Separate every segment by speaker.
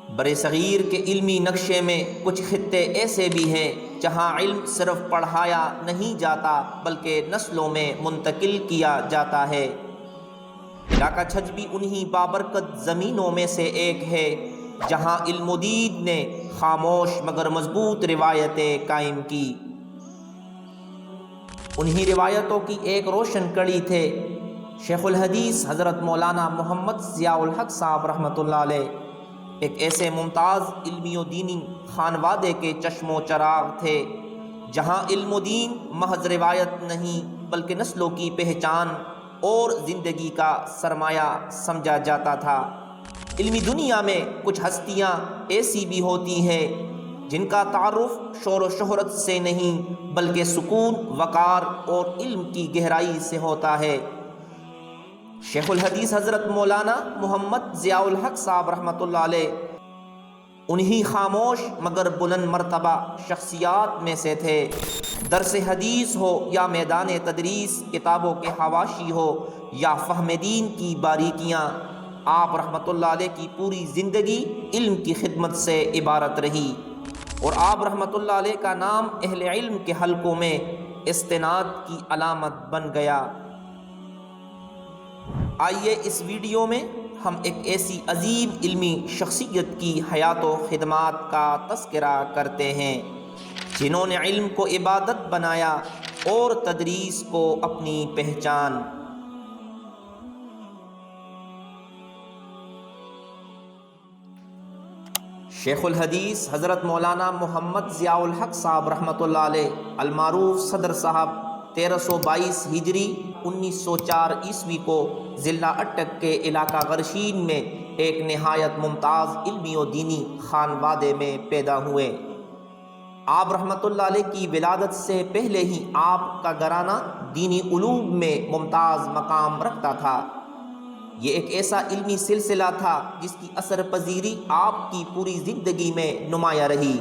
Speaker 1: برصغیر کے علمی نقشے میں کچھ خطے ایسے بھی ہیں جہاں علم صرف پڑھایا نہیں جاتا بلکہ نسلوں میں منتقل کیا جاتا ہے۔ علاقہ چھج بھی انہی بابرکت زمینوں میں سے ایک ہے جہاں علم و دین نے خاموش مگر مضبوط روایتیں قائم کی۔ انہی روایتوں کی ایک روشن کڑی تھے شیخ الحدیث حضرت مولانا محمد ضیاء الحق صاحب رحمۃ اللہ علیہ۔ ایک ایسے ممتاز علمی و دینی خانوادے کے چشم و چراغ تھے جہاں علم و دین محض روایت نہیں بلکہ نسلوں کی پہچان اور زندگی کا سرمایہ سمجھا جاتا تھا۔ علمی دنیا میں کچھ ہستیاں ایسی بھی ہوتی ہیں جن کا تعارف شور و شہرت سے نہیں بلکہ سکون، وقار اور علم کی گہرائی سے ہوتا ہے۔ شیخ الحدیث حضرت مولانا محمد ضیاء الحق صاحب رحمۃ اللہ علیہ انہی خاموش مگر بلند مرتبہ شخصیات میں سے تھے۔ درس حدیث ہو یا میدان تدریس، کتابوں کے حواشی ہو یا فہم دین کی باریکیاں، آپ رحمۃ اللہ علیہ کی پوری زندگی علم کی خدمت سے عبارت رہی، اور آپ رحمۃ اللہ علیہ کا نام اہل علم کے حلقوں میں استناد کی علامت بن گیا۔ آئیے اس ویڈیو میں ہم ایک ایسی عظیم علمی شخصیت کی حیات و خدمات کا تذکرہ کرتے ہیں جنہوں نے علم کو عبادت بنایا اور تدریس کو اپنی پہچان۔ شیخ الحدیث حضرت مولانا محمد ضیاء الحق صاحب رحمۃ اللہ علیہ المعروف صدر صاحب 1322 ہجری 1904 عیسوی کو ضلع اٹک کے علاقہ غرشین میں ایک نہایت ممتاز علمی و دینی خانوادے میں پیدا ہوئے۔ آپ رحمۃ اللہ علیہ کی ولادت سے پہلے ہی آپ کا گھرانہ دینی علوم میں ممتاز مقام رکھتا تھا۔ یہ ایک ایسا علمی سلسلہ تھا جس کی اثر پذیری آپ کی پوری زندگی میں نمایاں رہی۔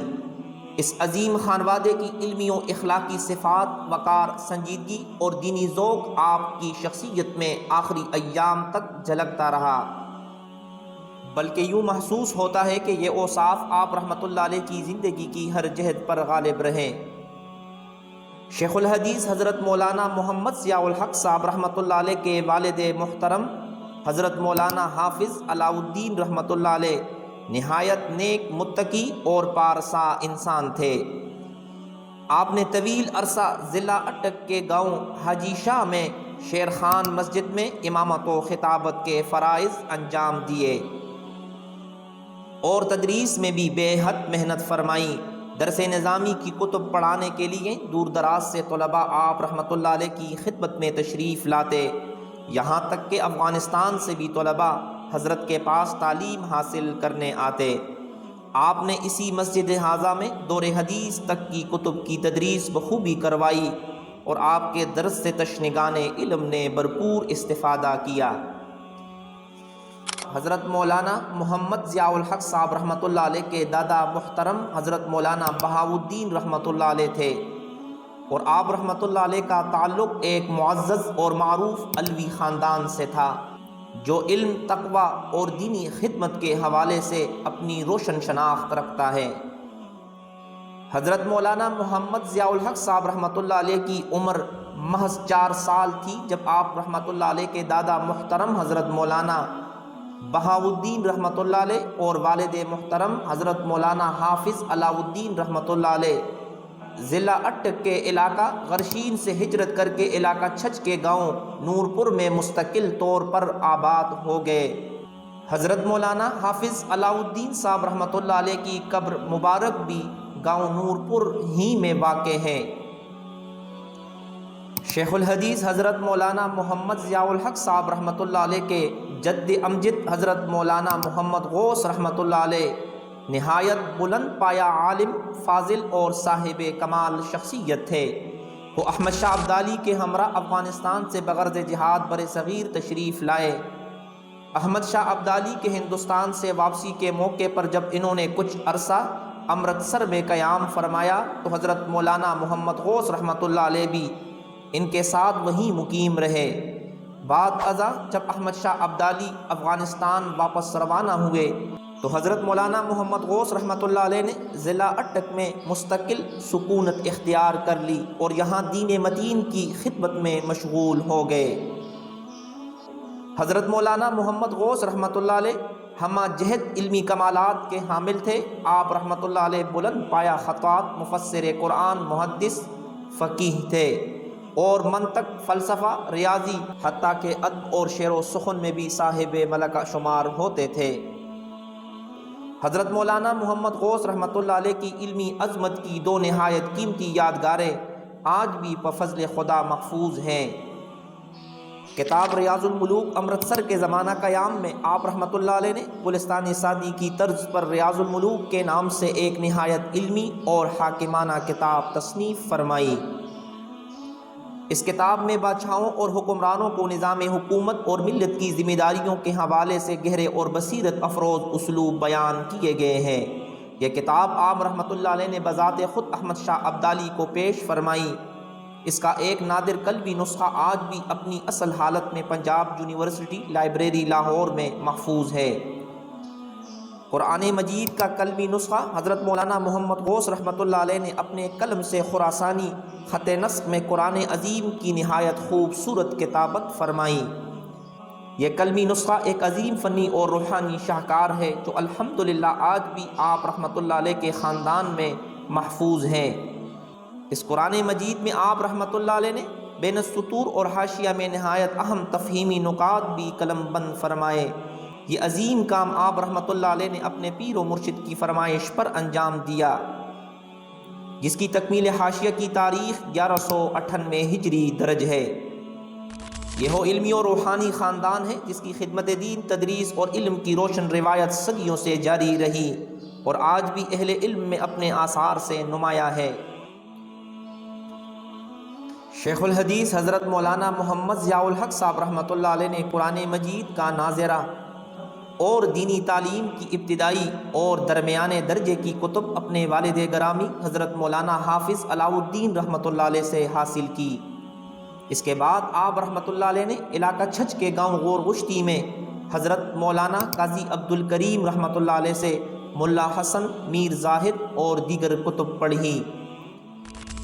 Speaker 1: اس عظیم خانوادے کی علمی و اخلاقی صفات، وقار، سنجیدگی اور دینی ذوق آپ کی شخصیت میں آخری ایام تک جھلکتا رہا، بلکہ یوں محسوس ہوتا ہے کہ یہ اوصاف آپ رحمۃ اللہ علیہ کی زندگی کی ہر جہت پر غالب رہیں۔ شیخ الحدیث حضرت مولانا محمد ضیاء الحق صاحب رحمۃ اللہ علیہ کے والد محترم حضرت مولانا حافظ علاء الدین رحمۃ اللہ علیہ نہایت نیک، متقی اور پارسا انسان تھے۔ آپ نے طویل عرصہ ضلع اٹک کے گاؤں حاجی شاہ میں شیر خان مسجد میں امامت و خطابت کے فرائض انجام دیے اور تدریس میں بھی بے حد محنت فرمائی۔ درس نظامی کی کتب پڑھانے کے لیے دور دراز سے طلباء آپ رحمۃ اللہ علیہ کی خدمت میں تشریف لاتے، یہاں تک کہ افغانستان سے بھی طلباء حضرت کے پاس تعلیم حاصل کرنے آتے۔ آپ نے اسی مسجد حاضہ میں دور حدیث تک کی کتب کی تدریس بخوبی کروائی اور آپ کے درس سے تشنگان علم نے بھرپور استفادہ کیا۔ حضرت مولانا محمد ضیاء الحق صاحب رحمۃ اللہ علیہ کے دادا محترم حضرت مولانا بہاؤالدین رحمۃ اللہ علیہ تھے، اور آپ رحمۃ اللہ علیہ کا تعلق ایک معزز اور معروف علوی خاندان سے تھا جو علم، تقوی اور دینی خدمت کے حوالے سے اپنی روشن شناخت رکھتا ہے۔ حضرت مولانا محمد ضیاء الحق صاحب رحمۃ اللہ علیہ کی عمر محض 4 سال تھی جب آپ رحمۃ اللہ علیہ کے دادا محترم حضرت مولانا بہاؤالدین رحمۃ اللہ علیہ اور والد محترم حضرت مولانا حافظ علاء الدین رحمۃ اللہ علیہ ضلع اٹک کے علاقہ غرشین سے ہجرت کر کے علاقہ چھج کے گاؤں نورپور میں مستقل طور پر آباد ہو گئے۔ حضرت مولانا حافظ علاء الدین صاحب رحمۃ اللہ علیہ کی قبر مبارک بھی گاؤں نورپور ہی میں واقع ہے۔ شیخ الحدیث حضرت مولانا محمد ضیاء الحق صاحب رحمۃ اللہ علیہ کے جد امجد حضرت مولانا محمد غوث رحمۃ اللہ علیہ نہایت بلند پایا عالم، فاضل اور صاحب کمال شخصیت تھے۔ وہ احمد شاہ ابدالی کے ہمراہ افغانستان سے بغرض جہاد بر صغیر تشریف لائے۔ احمد شاہ ابدالی کے ہندوستان سے واپسی کے موقع پر جب انہوں نے کچھ عرصہ امرتسر میں قیام فرمایا تو حضرت مولانا محمد غوث رحمۃ اللہ علیہ بھی ان کے ساتھ وہیں مقیم رہے۔ بعد ازاں جب احمد شاہ ابدالی افغانستان واپس روانہ ہوئے تو حضرت مولانا محمد غوث رحمۃ اللہ علیہ نے ضلع اٹک میں مستقل سکونت اختیار کر لی اور یہاں دین متین کی خدمت میں مشغول ہو گئے۔ حضرت مولانا محمد غوث رحمۃ اللہ علیہ ہمہ جہد علمی کمالات کے حامل تھے۔ آپ رحمۃ اللہ علیہ بلند پایا خطوات، مفسر قرآن، محدث، فقیہ تھے اور منطق، فلسفہ، ریاضی، حتیٰ کہ ادب اور شعر و سخن میں بھی صاحب ملکہ شمار ہوتے تھے۔ حضرت مولانا محمد غوث رحمۃ اللہ علیہ کی علمی عظمت کی دو نہایت قیمتی یادگاریں آج بھی بفضل خدا محفوظ ہیں۔ کتاب ریاض الملوک امرتسر کے زمانہ قیام میں آپ رحمۃ اللہ علیہ نے گلستان سعدی کی طرز پر ریاض الملوک کے نام سے ایک نہایت علمی اور حاکمانہ کتاب تصنیف فرمائی۔ اس کتاب میں بادشاہوں اور حکمرانوں کو نظام حکومت اور ملت کی ذمہ داریوں کے حوالے سے گہرے اور بصیرت افروز اسلوب بیان کیے گئے ہیں۔ یہ کتاب آپ رحمۃ اللہ علیہ نے بذات خود احمد شاہ ابدالی کو پیش فرمائی۔ اس کا ایک نادر قلبی نسخہ آج بھی اپنی اصل حالت میں پنجاب یونیورسٹی لائبریری لاہور میں محفوظ ہے۔ قرآن مجید کا قلبی نسخہ حضرت مولانا محمد غوث رحمۃ اللہ علیہ نے اپنے قلم سے خراسانی خط نسق میں قرآن عظیم کی نہایت خوبصورت کتابت فرمائی۔ یہ قلمی نسخہ ایک عظیم فنی اور روحانی شاہکار ہے جو الحمدللہ آج بھی آپ رحمۃ اللہ علیہ کے خاندان میں محفوظ ہیں۔ اس قرآن مجید میں آپ رحمۃ اللہ علیہ نے بین السطور اور حاشیہ میں نہایت اہم تفہیمی نکات بھی قلم بند فرمائے۔ یہ عظیم کام آپ رحمۃ اللہ علیہ نے اپنے پیر و مرشد کی فرمائش پر انجام دیا، جس کی تکمیل حاشیہ کی تاریخ 1198 ہجری درج ہے۔ یہ وہ علمی اور روحانی خاندان ہے جس کی خدمت دین، تدریس اور علم کی روشن روایت صدیوں سے جاری رہی اور آج بھی اہل علم میں اپنے آثار سے نمایاں ہے۔ شیخ الحدیث حضرت مولانا محمد ضیاء الحق صاحب رحمۃ اللہ علیہ نے قرآن مجید کا ناظرہ اور دینی تعلیم کی ابتدائی اور درمیانے درجے کی کتب اپنے والد گرامی حضرت مولانا حافظ علاء الدین رحمۃ اللہ علیہ سے حاصل کی۔ اس کے بعد آپ رحمۃ اللہ علیہ نے علاقہ چھچ کے گاؤں غور گشتی میں حضرت مولانا قاضی عبد الکریم رحمۃ اللہ علیہ سے ملا حسن، میر زاہد اور دیگر کتب پڑھی۔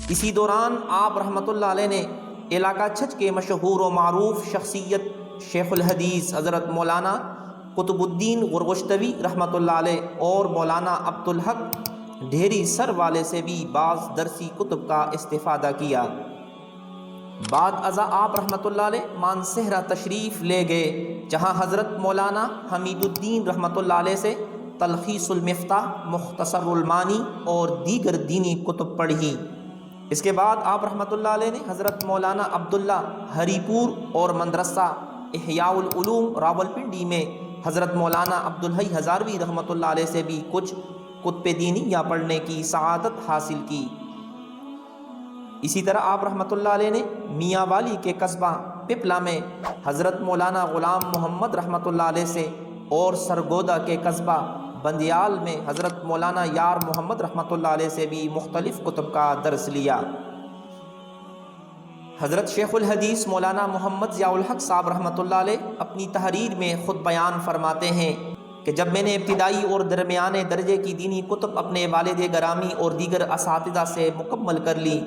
Speaker 1: اسی دوران آپ رحمۃ اللہ علیہ نے علاقہ چھچ کے مشہور و معروف شخصیت شیخ الحدیث حضرت مولانا قطب الدین غرغشتوی رحمۃ اللہ علیہ اور مولانا عبد الحق ڈھیری سر والے سے بھی بعض درسی کتب کا استفادہ کیا۔ بعد ازاں آپ رحمۃ اللہ علیہ مانسہرہ تشریف لے گئے، جہاں حضرت مولانا حمید الدین رحمۃ اللہ علیہ سے تلخیص المفتاح، مختصر المانی اور دیگر دینی کتب پڑھی۔ اس کے بعد آپ رحمۃ اللہ علیہ نے حضرت مولانا عبداللہ ہری پور اور مدرسہ احیاء العلوم راولپنڈی میں حضرت مولانا عبدالحی ہزاروی رحمۃ اللہ علیہ سے بھی کچھ کتب دینیہ پڑھنے کی سعادت حاصل کی۔ اسی طرح آپ رحمۃ اللہ علیہ نے میاں والی کے قصبہ پپلا میں حضرت مولانا غلام محمد رحمۃ اللہ علیہ سے اور سرگودا کے قصبہ بندیال میں حضرت مولانا یار محمد رحمۃ اللہ علیہ سے بھی مختلف کتب کا درس لیا۔ حضرت شیخ الحدیث مولانا محمد ضیاء الحق صاحب رحمۃ اللہ علیہ اپنی تحریر میں خود بیان فرماتے ہیں کہ جب میں نے ابتدائی اور درمیانے درجے کی دینی کتب اپنے والد گرامی اور دیگر اساتذہ سے مکمل کر لی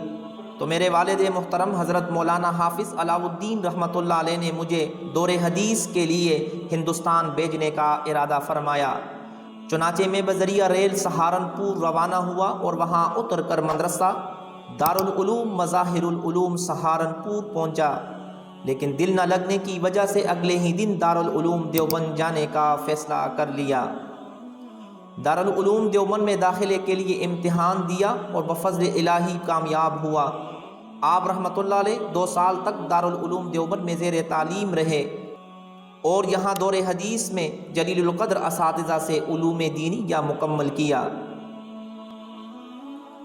Speaker 1: تو میرے والد محترم حضرت مولانا حافظ علاء الدین رحمۃ اللہ علیہ نے مجھے دور حدیث کے لیے ہندوستان بھیجنے کا ارادہ فرمایا۔ چنانچہ میں بذریعہ ریل سہارنپور روانہ ہوا اور وہاں اتر کر مدرسہ دارالعلوم مظاہر العلوم سہارنپور پہنچا، لیکن دل نہ لگنے کی وجہ سے اگلے ہی دن دارالعلوم دیوبند جانے کا فیصلہ کر لیا۔ دارالعلوم دیوبند میں داخلے کے لیے امتحان دیا اور بفضل الہی کامیاب ہوا۔ آپ رحمۃ اللہ علیہ 2 سال تک دارالعلوم دیوبند میں زیر تعلیم رہے اور یہاں دور حدیث میں جلیل القدر اساتذہ سے علوم دینیہ مکمل کیا۔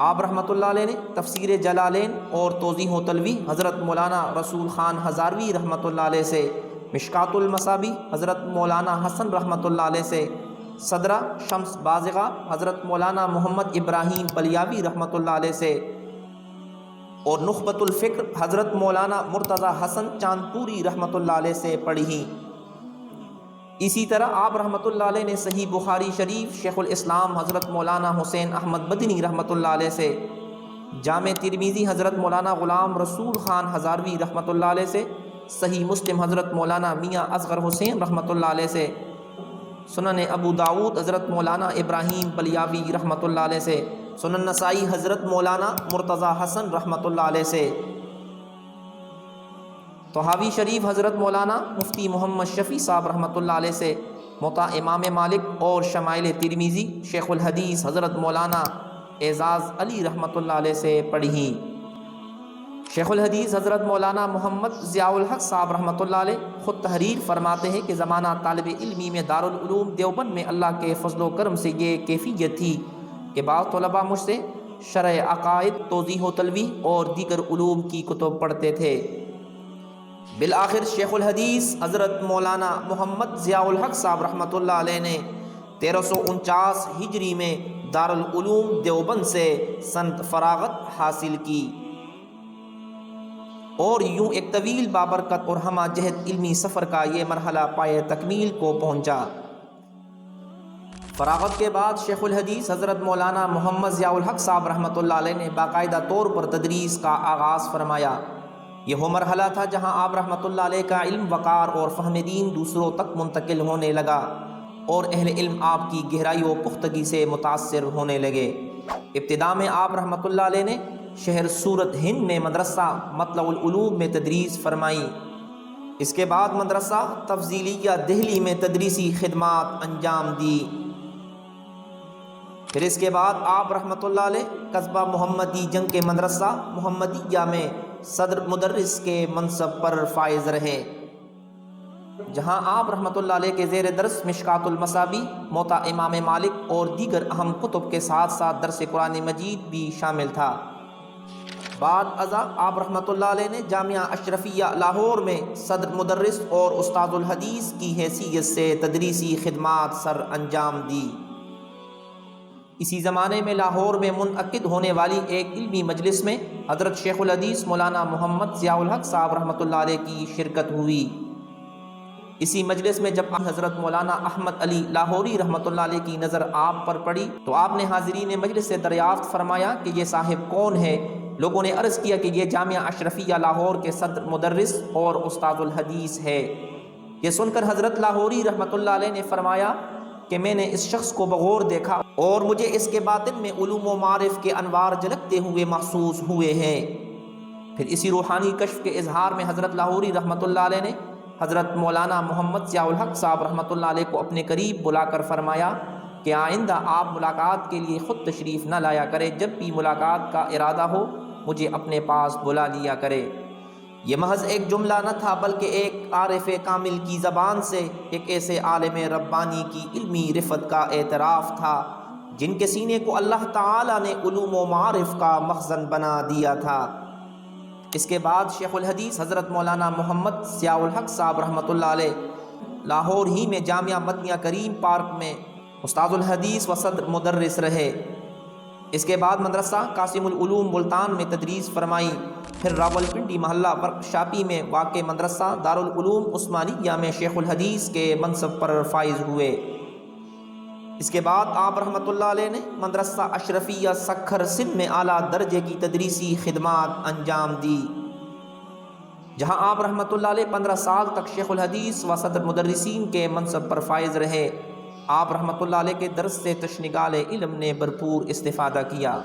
Speaker 1: آپ رحمۃ اللہ علیہ نے تفسیر جلالین اور توضیح و تلویح حضرت مولانا رسول خان ہزاروی رحمۃ اللہ علیہ سے، مشکات المصابیح حضرت مولانا حسن رحمۃ اللہ علیہ سے، صدرہ شمس بازغہ حضرت مولانا محمد ابراہیم بلیاوی رحمۃ اللہ علیہ سے، اور نخبۃ الفکر حضرت مولانا مرتضی حسن چاندپوری رحمۃ اللہ علیہ سے پڑھی۔ اسی طرح آپ رحمۃ اللہ علیہ نے صحیح بخاری شریف شیخ الاسلام حضرت مولانا حسین احمد مدنی رحمۃ اللہ علیہ سے، جامع ترمذی حضرت مولانا غلام رسول خان ہزاروی رحمۃ اللہ علیہ سے، صحیح مسلم حضرت مولانا میاں اصغر حسین رحمۃ اللہ علیہ سے، سنن ابو داود حضرت مولانا ابراہیم بلیاوی رحمۃ اللہ علیہ سے، سنن نسائی حضرت مولانا مرتضی حسن رحمۃ اللہ علیہ سے، طحاوی شریف حضرت مولانا مفتی محمد شفیع صاحب رحمۃ اللہ علیہ سے، موطا امام مالک اور شمائل ترمذی شیخ الحدیث حضرت مولانا اعزاز علی رحمۃ اللہ علیہ سے پڑھی۔ شیخ الحدیث حضرت مولانا محمد ضیاء الحق صاحب رحمۃ اللہ علیہ خود تحریر فرماتے ہیں کہ زمانہ طالب علمی میں دارالعلوم دیوبند میں اللہ کے فضل و کرم سے یہ کیفیت تھی کہ بعض طلباء مجھ سے شرح عقائد، توضیح و تلویح اور دیگر علوم کی کتب پڑھتے تھے۔ بالآخر شیخ الحدیث حضرت مولانا محمد ضیاء الحق صاحب رحمۃ اللہ علیہ نے 1349 ہجری میں دارالعلوم دیوبند سے سند فراغت حاصل کی اور یوں ایک طویل بابرکت اور ہمہ جہت علمی سفر کا یہ مرحلہ پائے تکمیل کو پہنچا۔ فراغت کے بعد شیخ الحدیث حضرت مولانا محمد ضیاء الحق صاحب رحمۃ اللہ علیہ نے باقاعدہ طور پر تدریس کا آغاز فرمایا۔ یہ وہ مرحلہ تھا جہاں آپ رحمۃ اللہ علیہ کا علم وقار اور فہم دین دوسروں تک منتقل ہونے لگا اور اہل علم آپ کی گہرائی و پختگی سے متاثر ہونے لگے۔ ابتدا میں آپ رحمۃ اللہ علیہ نے شہر سورت ہند میں مدرسہ مطلع العلوم میں تدریس فرمائی۔ اس کے بعد مدرسہ تفضیلیہ دہلی میں تدریسی خدمات انجام دی۔ پھر اس کے بعد آپ رحمۃ اللہ علیہ قصبہ محمدی جنگ کے مدرسہ محمدیہ میں صدر مدرس کے منصب پر فائز رہے، جہاں آپ رحمۃ اللہ علیہ کے زیر درس مشکات المصابیح، موطا امام مالک اور دیگر اہم کتب کے ساتھ ساتھ درس قرآن مجید بھی شامل تھا۔ بعد ازاں آپ رحمۃ اللہ علیہ نے جامعہ اشرفیہ لاہور میں صدر مدرس اور استاد الحدیث کی حیثیت سے تدریسی خدمات سر انجام دی۔ اسی زمانے میں لاہور میں منعقد ہونے والی ایک علمی مجلس میں حضرت شیخ الحدیث مولانا محمد ضیاء الحق صاحب رحمۃ اللہ علیہ کی شرکت ہوئی۔ اسی مجلس میں جب حضرت مولانا احمد علی لاہوری رحمۃ اللہ علیہ کی نظر آپ پر پڑی تو آپ نے حاضرین مجلس سے دریافت فرمایا کہ یہ صاحب کون ہے؟ لوگوں نے عرض کیا کہ یہ جامعہ اشرفیہ لاہور کے صدر مدرس اور استاد الحدیث ہے۔ یہ سن کر حضرت لاہوری رحمۃ اللہ علیہ نے فرمایا کہ میں نے اس شخص کو بغور دیکھا اور مجھے اس کے باطن میں علوم و معارف کے انوار جھلکتے ہوئے محسوس ہوئے ہیں۔ پھر اسی روحانی کشف کے اظہار میں حضرت لاہوری رحمۃ اللہ علیہ نے حضرت مولانا محمد ضیاء الحق صاحب رحمۃ اللہ علیہ کو اپنے قریب بلا کر فرمایا کہ آئندہ آپ ملاقات کے لیے خود تشریف نہ لایا کرے، جب بھی ملاقات کا ارادہ ہو مجھے اپنے پاس بلا لیا کرے۔ یہ محض ایک جملہ نہ تھا بلکہ ایک عارف کامل کی زبان سے ایک ایسے عالم ربانی کی علمی رفت کا اعتراف تھا جن کے سینے کو اللہ تعالی نے علوم و معارف کا مخزن بنا دیا تھا۔ اس کے بعد شیخ الحدیث حضرت مولانا محمد ضیاء الحق صاحب رحمۃ اللہ علیہ لاہور ہی میں جامعہ مدنیہ کریم پارک میں استاد الحدیث و صدر مدرس رہے۔ اس کے بعد مدرسہ قاسم العلوم ملتان میں تدریس فرمائی، پھر راولپنڈی محلہ ورکشاپی میں واقع مدرسہ دارالعلوم عثمانیہ میں شیخ الحدیث کے منصب پر فائز ہوئے۔ اس کے بعد آپ رحمۃ اللہ علیہ نے مدرسہ اشرفیہ سکھر سندھ میں اعلیٰ درجے کی تدریسی خدمات انجام دی، جہاں آپ رحمۃ اللہ علیہ 15 سال تک شیخ الحدیث و صدر مدرسین کے منصب پر فائز رہے۔ آپ رحمۃ اللہ علیہ کے درس سے تشنگال علم نے بھرپور استفادہ کیا۔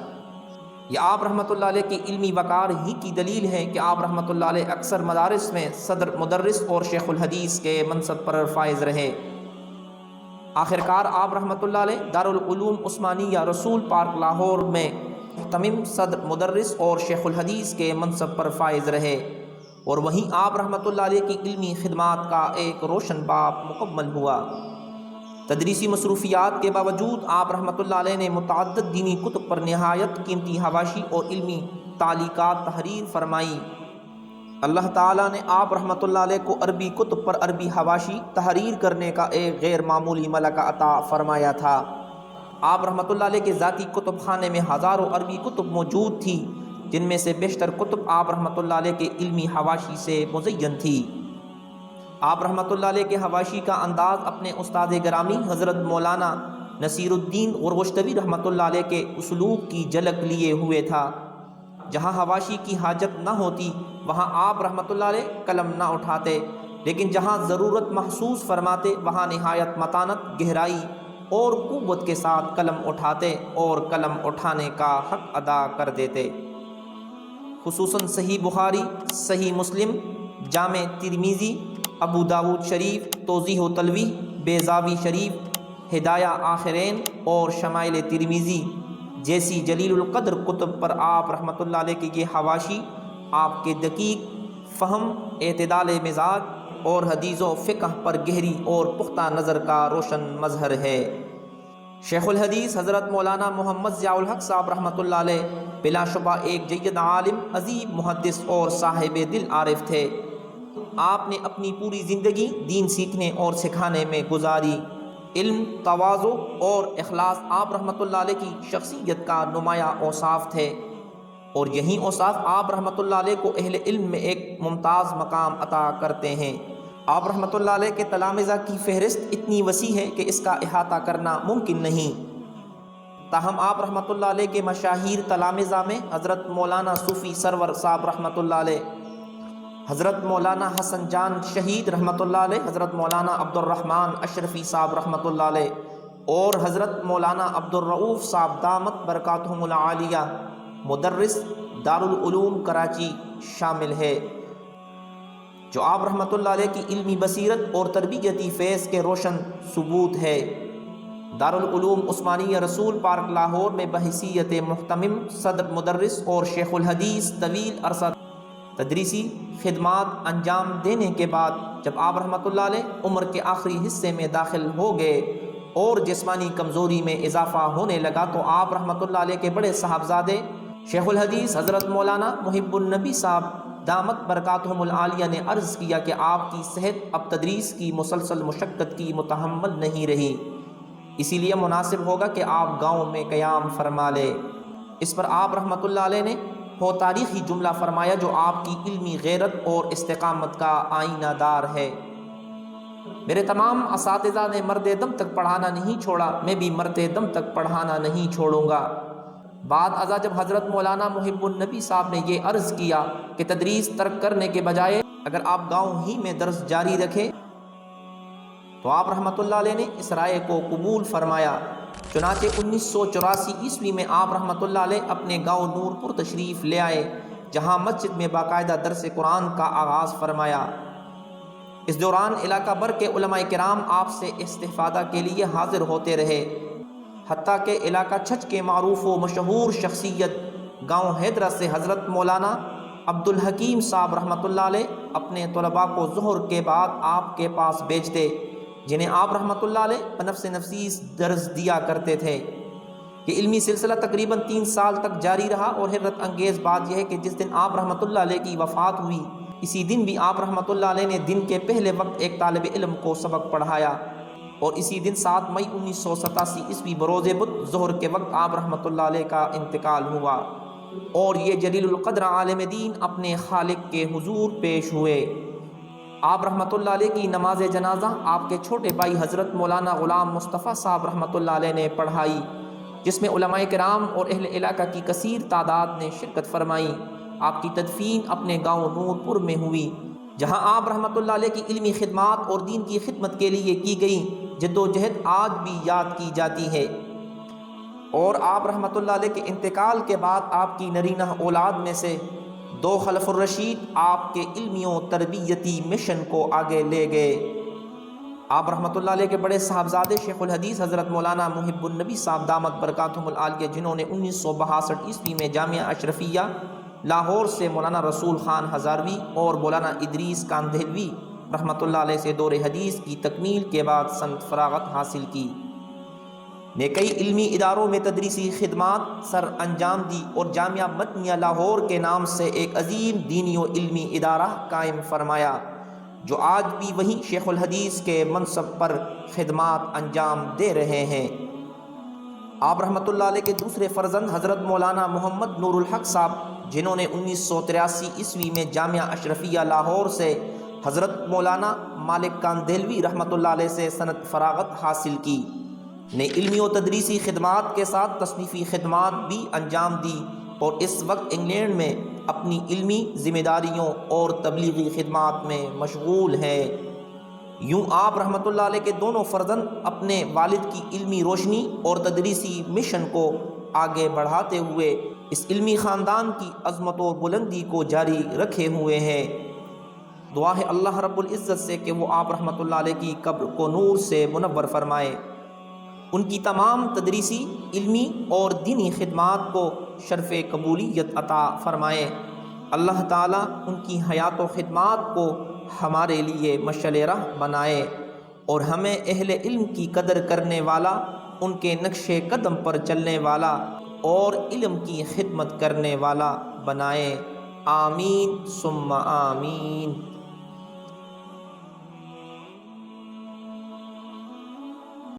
Speaker 1: یہ آپ رحمۃ اللہ علیہ کی علمی وقار ہی کی دلیل ہے کہ آپ رحمۃ اللہ علیہ اکثر مدارس میں صدر مدرس اور شیخ الحدیث کے منصب پر فائز رہے۔ آخرکار آپ رحمۃ اللہ علیہ دارالعلوم عثمانیہ رسول پارک لاہور میں محتمم صدر مدرس اور شیخ الحدیث کے منصب پر فائز رہے، اور وہیں آپ رحمۃ اللہ علیہ کی علمی خدمات کا ایک روشن باب مکمل ہوا۔ تدریسی مصروفیات کے باوجود آپ رحمۃ اللہ علیہ نے متعدد دینی کتب پر نہایت قیمتی حواشی اور علمی تعلیقات تحریر فرمائی۔ اللہ تعالیٰ نے آپ رحمۃ اللہ علیہ کو عربی کتب پر عربی حواشی تحریر کرنے کا ایک غیر معمولی ملکہ عطا فرمایا تھا۔ آپ رحمۃ اللہ علیہ کے ذاتی کتب خانے میں ہزاروں عربی کتب موجود تھی، جن میں سے بیشتر کتب آپ رحمۃ اللہ علیہ کے علمی حواشی سے مزین تھی۔ آپ رحمۃ اللہ علیہ کے حواشی کا انداز اپنے استاد گرامی حضرت مولانا نصیر الدین غرغشتوی رحمۃ اللہ علیہ کے اسلوب کی جھلک لیے ہوئے تھا۔ جہاں حواشی کی حاجت نہ ہوتی وہاں آپ رحمۃ اللہ علیہ قلم نہ اٹھاتے، لیکن جہاں ضرورت محسوس فرماتے وہاں نہایت متانت، گہرائی اور قوت کے ساتھ قلم اٹھاتے اور قلم اٹھانے کا حق ادا کر دیتے۔ خصوصاً صحیح بخاری، صحیح مسلم، جامع ترمذی، ابو داود شریف، توضیح و تلویح، بیضاوی شریف، ہدایہ آخرین اور شمائل ترمذی جیسی جلیل القدر کتب پر آپ رحمۃ اللہ علیہ کی یہ حواشی آپ کے دقیق فہم، اعتدال مزاج اور حدیث و فقہ پر گہری اور پختہ نظر کا روشن مظہر ہے۔ شیخ الحدیث حضرت مولانا محمد ضیاء الحق صاحب رحمۃ اللہ علیہ بلا شبہ ایک جید عالم، عظیم محدث اور صاحب دل عارف تھے۔ آپ نے اپنی پوری زندگی دین سیکھنے اور سکھانے میں گزاری۔ علم، تواضع اور اخلاص آپ رحمۃ اللہ علیہ کی شخصیت کا نمایاں اوصاف تھے، اور یہی اوصاف آپ رحمۃ اللہ علیہ کو اہل علم میں ایک ممتاز مقام عطا کرتے ہیں۔ آپ رحمۃ اللہ علیہ کے تلامذہ کی فہرست اتنی وسیع ہے کہ اس کا احاطہ کرنا ممکن نہیں۔ تاہم آپ رحمۃ اللہ علیہ کے مشاہیر تلامذہ میں حضرت مولانا صوفی سرور صاحب رحمۃ اللہ علیہ، حضرت مولانا حسن جان شہید رحمۃ اللہ علیہ، حضرت مولانا عبد الرحمن اشرفی صاحب رحمۃ اللہ علیہ اور حضرت مولانا عبد الرؤوف صاحب دامت برکاتہم العالیہ مدرس دارالعلوم کراچی شامل ہے، جو آپ رحمۃ اللہ علیہ کی علمی بصیرت اور تربیتی فیض کے روشن ثبوت ہے۔ دارالعلوم عثمانیہ رسول پارک لاہور میں بحیثیت محتمم صدر مدرس اور شیخ الحدیث طویل عرصہ تدریسی خدمات انجام دینے کے بعد جب آپ رحمۃ اللہ علیہ عمر کے آخری حصے میں داخل ہو گئے اور جسمانی کمزوری میں اضافہ ہونے لگا تو آپ رحمۃ اللہ علیہ کے بڑے صاحبزادے شیخ الحدیث حضرت مولانا محب النبی صاحب دامت برکاتہم العالیہ نے عرض کیا کہ آپ کی صحت اب تدریس کی مسلسل مشقت کی متحمل نہیں رہی، اسی لیے مناسب ہوگا کہ آپ گاؤں میں قیام فرما لیں۔ اس پر آپ رحمۃ اللہ علیہ نے وہ تاریخی جملہ فرمایا جو آپ کی علمی غیرت اور استقامت کا آئینہ دار ہے: میرے تمام اساتذہ نے مرتے دم تک پڑھانا نہیں چھوڑا، میں بھی مرتے دم تک پڑھانا نہیں چھوڑوں گا۔ بعد ازاں جب حضرت مولانا محب النبی صاحب نے یہ عرض کیا کہ تدریس ترک کرنے کے بجائے اگر آپ گاؤں ہی میں درس جاری رکھیں تو آپ رحمۃ اللہ علیہ نے اس رائے کو قبول فرمایا۔ چنانچہ 1984 عیسوی میں آپ رحمۃ اللہ علیہ اپنے گاؤں نور پور تشریف لے آئے، جہاں مسجد میں باقاعدہ درس قرآن کا آغاز فرمایا۔ اس دوران علاقہ بھر کے علماء کرام آپ سے استفادہ کے لیے حاضر ہوتے رہے، حتیٰ کہ علاقہ چھچ کے معروف و مشہور شخصیت گاؤں حیدرہ سے حضرت مولانا عبد الحکیم صاحب رحمۃ اللہ علیہ اپنے طلباء کو ظہر کے بعد آپ کے پاس بھیجتے، جنہیں آپ رحمۃ اللہ علیہ بنفس نفیس درس دیا کرتے تھے۔ یہ علمی سلسلہ تقریباً 3 سال تک جاری رہا، اور حیرت انگیز بات یہ ہے کہ جس دن آپ رحمۃ اللہ علیہ کی وفات ہوئی اسی دن بھی آپ رحمۃ اللہ علیہ نے دن کے پہلے وقت ایک طالب علم کو سبق پڑھایا، اور اسی دن 7 مئی 1987 عیسوی بروز بدھ ظہر کے وقت آپ رحمۃ اللہ علیہ کا انتقال ہوا، اور یہ جلیل القدر عالم دین اپنے خالق کے حضور پیش ہوئے۔ آپ رحمۃ اللہ علیہ کی نماز جنازہ آپ کے چھوٹے بھائی حضرت مولانا غلام مصطفیٰ صاحب رحمۃ اللہ علیہ نے پڑھائی، جس میں علماء کرام اور اہل علاقہ کی کثیر تعداد نے شرکت فرمائی۔ آپ کی تدفین اپنے گاؤں نور پور میں ہوئی، جہاں آپ رحمۃ اللہ علیہ کی علمی خدمات اور دین کی خدمت کے لیے کی گئی جد و جہد آج بھی یاد کی جاتی ہے۔ اور آپ رحمۃ اللہ علیہ کے انتقال کے بعد آپ کی نرینہ اولاد میں سے 2 خلف الرشید آپ کے علمی و تربیتی مشن کو آگے لے گئے۔ آپ رحمۃ اللہ علیہ کے بڑے صاحبزادے شیخ الحدیث حضرت مولانا محب النبی صاحب دامت برکاتہم العالیہ، جنہوں نے 1962 عیسوی میں جامعہ اشرفیہ لاہور سے مولانا رسول خان ہزاروی اور مولانا ادریس کاندھلوی رحمۃ اللہ علیہ سے دور حدیث کی تکمیل کے بعد سنت فراغت حاصل کی، نے کئی علمی اداروں میں تدریسی خدمات سر انجام دی، اور جامعہ مدنیہ لاہور کے نام سے ایک عظیم دینی و علمی ادارہ قائم فرمایا، جو آج بھی وہیں شیخ الحدیث کے منصب پر خدمات انجام دے رہے ہیں۔ آپ رحمۃ اللہ علیہ کے دوسرے فرزند حضرت مولانا محمد نور الحق صاحب جنہوں نے 1983 عیسوی میں جامعہ اشرفیہ لاہور سے حضرت مولانا مالک کاندھلوی رحمۃ اللہ علیہ سے سند فراغت حاصل کی، نے علمی و تدریسی خدمات کے ساتھ تصنیفی خدمات بھی انجام دی اور اس وقت انگلینڈ میں اپنی علمی ذمہ داریوں اور تبلیغی خدمات میں مشغول ہے۔ یوں آپ رحمۃ اللہ علیہ کے دونوں فرزند اپنے والد کی علمی روشنی اور تدریسی مشن کو آگے بڑھاتے ہوئے اس علمی خاندان کی عظمت و بلندی کو جاری رکھے ہوئے ہیں۔ دعا ہے اللہ رب العزت سے کہ وہ آپ رحمۃ اللہ علیہ کی قبر کو نور سے منور فرمائے، ان کی تمام تدریسی، علمی اور دینی خدمات کو شرف قبولیت عطا فرمائے۔ اللہ تعالیٰ ان کی حیات و خدمات کو ہمارے لیے مشعل راہ بنائے اور ہمیں اہل علم کی قدر کرنے والا، ان کے نقش قدم پر چلنے والا اور علم کی خدمت کرنے والا بنائے۔ آمین ثم آمین۔